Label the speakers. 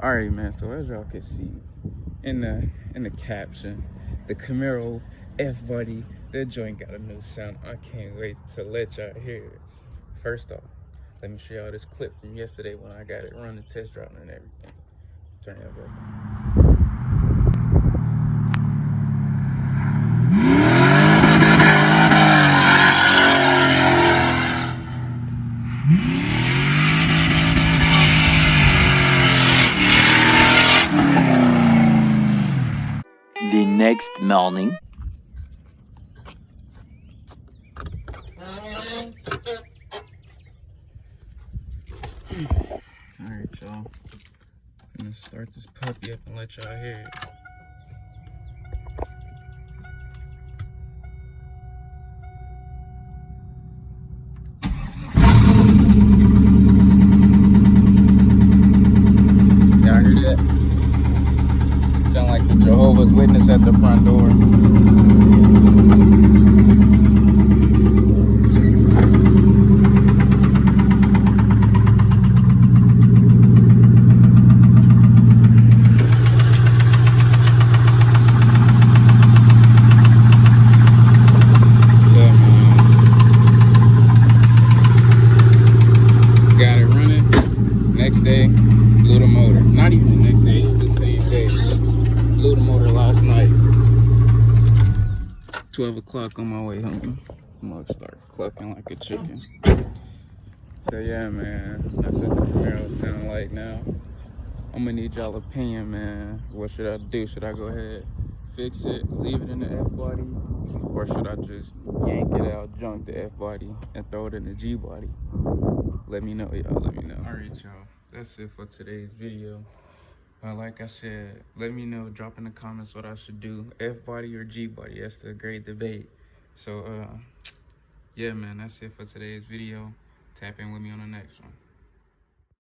Speaker 1: All right, man. So as y'all can see in the caption, the Camaro F Buddy, that joint got a new sound. I can't wait to let y'all hear it. First off, let me show y'all this clip from yesterday when I got it running, test driving and everything. Turn it up.
Speaker 2: The next morning.
Speaker 1: Alright, y'all. I'm gonna start this puppy up and let y'all hear it. Y'all hear that? Sound like the Jehovah's Witness at the front door. Got it running. Next day, blew the motor. Not even the next day, it was the same day. Blew the motor last night. 12 o'clock on my way home. I'm gonna start clucking like a chicken. So yeah, man, that's what the Camaro sound like now. I'm gonna need y'all opinion, man. What should I do? Should I go ahead, fix it, leave it in the F body, or should I just yank it out, junk the F body, and throw it in the G body? Let me know, y'all. Let me know. All right, y'all. That's it for today's video. Like I said, let me know. Drop in the comments what I should do: F body or G body. That's the great debate. So, yeah, man. That's it for today's video. Tap in with me on the next one.